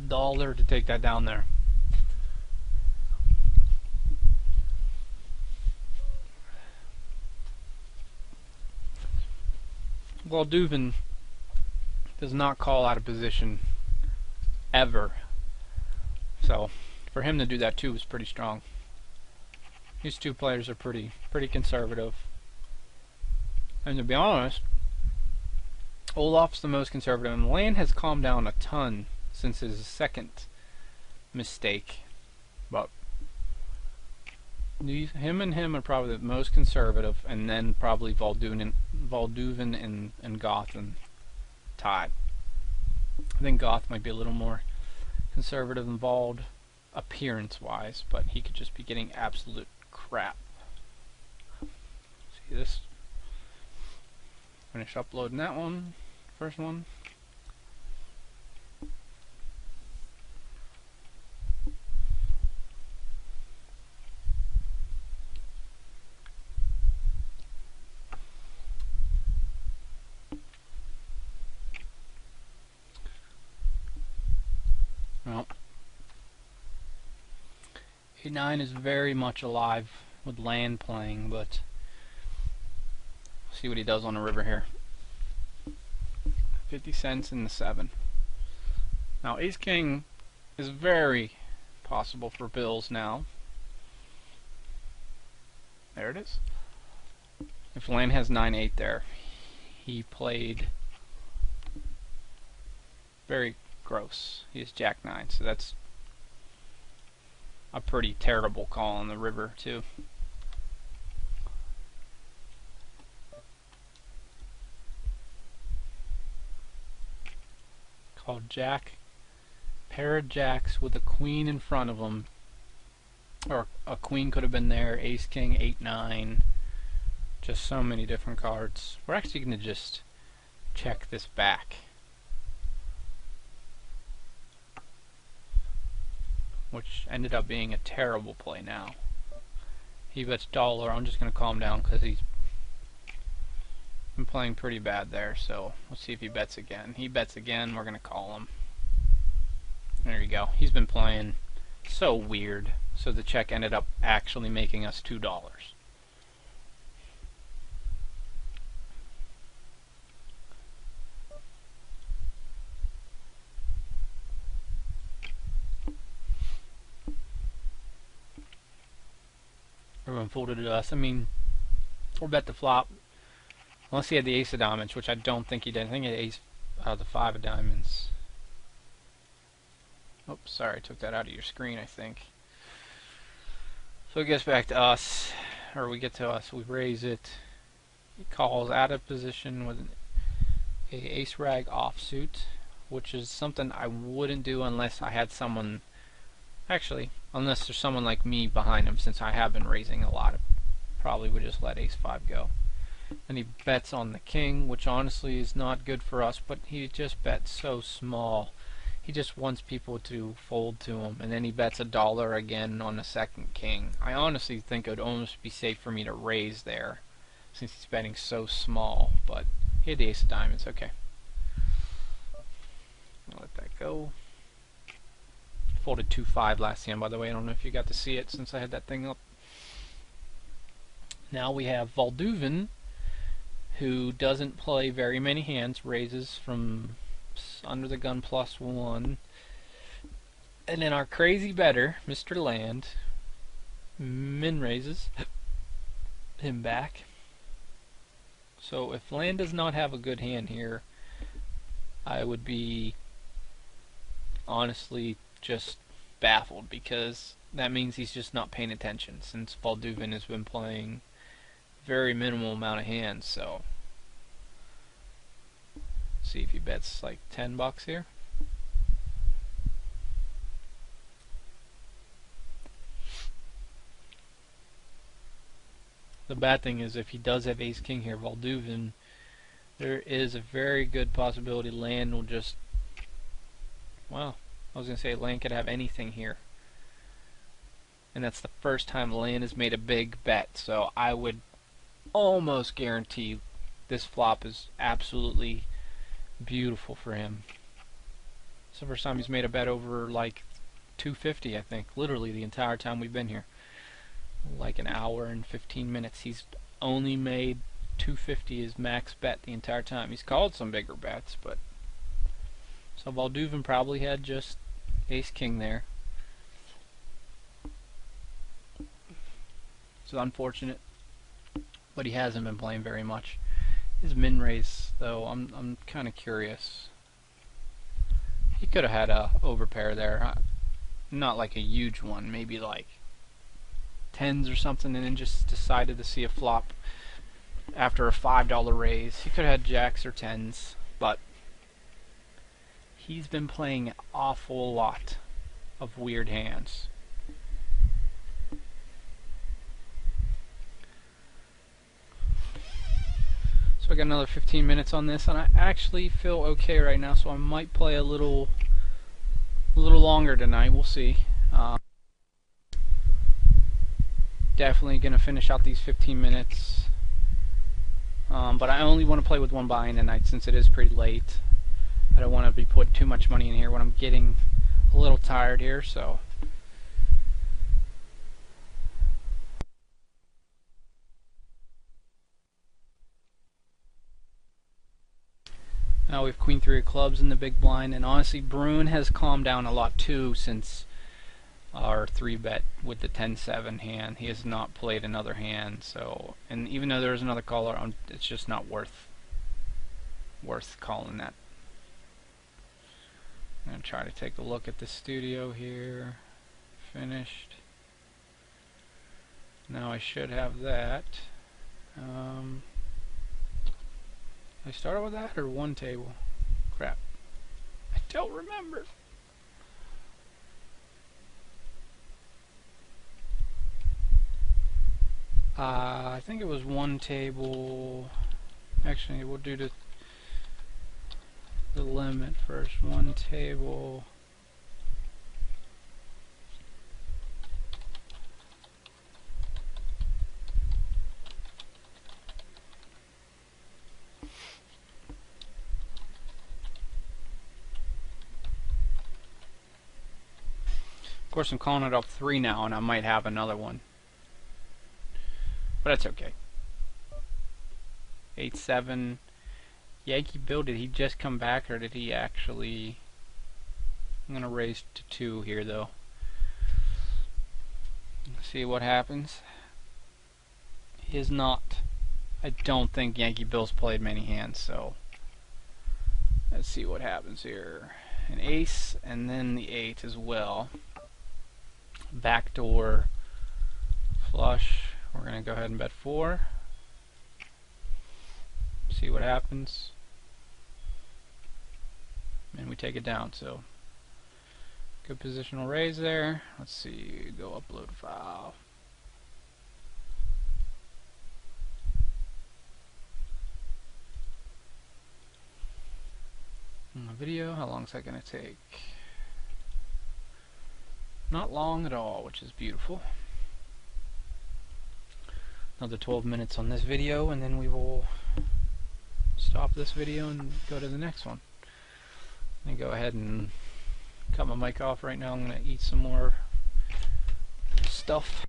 $1 to take that down there. Well, Duvin does not call out of position ever. So for him to do that too was pretty strong. These two players are pretty conservative. And to be honest, Olaf's the most conservative, and Land has calmed down a ton since his second mistake. But him are probably the most conservative, and then probably Valduvin and Gotham tied. I think Goth might be a little more conservative than Vald appearance-wise, but he could just be getting absolute crap. See this? Finish uploading that one. First one. Well, 8-9 is very much alive with Land playing, but see what he does on the river here. 50 cents in the 7. Now Ace King is very possible for bills now. There it is. If Land has 9-8 there, he played very gross. He has Jack-9, so that's a pretty terrible call on the river too. Called Jack, pair of jacks with a queen in front of them, or a queen could have been there. Ace King, 8-9, just so many different cards. We're actually going to just check this back, which ended up being a terrible play. Now he bets $1. I'm just going to calm down because he's been playing pretty bad there, so let's see if he bets again. He bets again, we're going to call him. There you go. He's been playing so weird, so the check ended up actually making us $2. Everyone folded to us. I mean, we'll bet the flop. Unless he had the ace of diamonds, which I don't think he did. I think he had ace, the 5 of diamonds. Oops, sorry, I took that out of your screen, I think. So it gets back to us, or we get to us. We raise it. He calls out of position with a ace rag offsuit, which is something I wouldn't do unless I had someone. Actually, unless there's someone like me behind him, since I have been raising a lot. Probably would just let ace 5 go. And he bets on the king, which honestly is not good for us, but he just bets so small. He just wants people to fold to him, and then he bets $1 again on the second king. I honestly think it would almost be safe for me to raise there, since he's betting so small, but he had the ace of diamonds. Okay, I'll let that go. Folded 2-5 last hand, by the way. I don't know if you got to see it since I had that thing up. Now we have Valduvin, who doesn't play very many hands, raises from under the gun +1. And then our crazy better, Mr. Land, min raises him back. So if Land does not have a good hand here, I would be honestly just baffled, because that means he's just not paying attention, since Valduvin has been playing very minimal amount of hands. So see if he bets like $10 here. The bad thing is if he does have ace king here, Valduvin, there is a very good possibility Land will just, well, I was going to say Land could have anything here. And that's the first time Land has made a big bet, so I would almost guarantee this flop is absolutely beautiful for him. It's the first time he's made a bet over like 250, I think, literally the entire time we've been here. Like an hour and 15 minutes. He's only made 250 his max bet the entire time. He's called some bigger bets, but so Valduven probably had just ace-king there. It's unfortunate, but he hasn't been playing very much. His min-raise, though, I'm kind of curious. He could have had a overpair there. Not like a huge one, maybe like tens or something, and then just decided to see a flop after a $5 raise. He could have had jacks or tens, but he's been playing an awful lot of weird hands. So I got another 15 minutes on this, and I actually feel okay right now, so I might play a little longer tonight. We'll see. Definitely going to finish out these 15 minutes. But I only want to play with one buy-in tonight since it is pretty late. I don't want to be putting too much money in here when I'm getting a little tired here, so. Now we have Queen 3 of clubs in the big blind, and honestly Bruin has calmed down a lot too since our 3-bet with the 10-7 hand. He has not played another hand, so, and even though there's another caller, it's just not worth calling that. I'm going to try to take a look at the studio here. Finished. Now I should have that. I started with that or one table? Crap. I don't remember. I think it was one table. Actually, we'll do the limit first. One table. Of course, I'm calling it up 3 now, and I might have another one. But that's okay. 8-7. Yankee Bill, did he just come back, or did he actually... I'm going to raise to 2 here, though. See what happens. He is not... I don't think Yankee Bill's played many hands, so... Let's see what happens here. An ace, and then the 8 as well. Backdoor flush. We're going to go ahead and bet 4. See what happens. And we take it down, so good positional raise there. Let's see, go upload file. Video, how long is that going to take? Not long at all, which is beautiful. Another 12 minutes on this video, and then we will stop this video and go to the next one. I'm going to go ahead and cut my mic off right now. I'm going to eat some more stuff.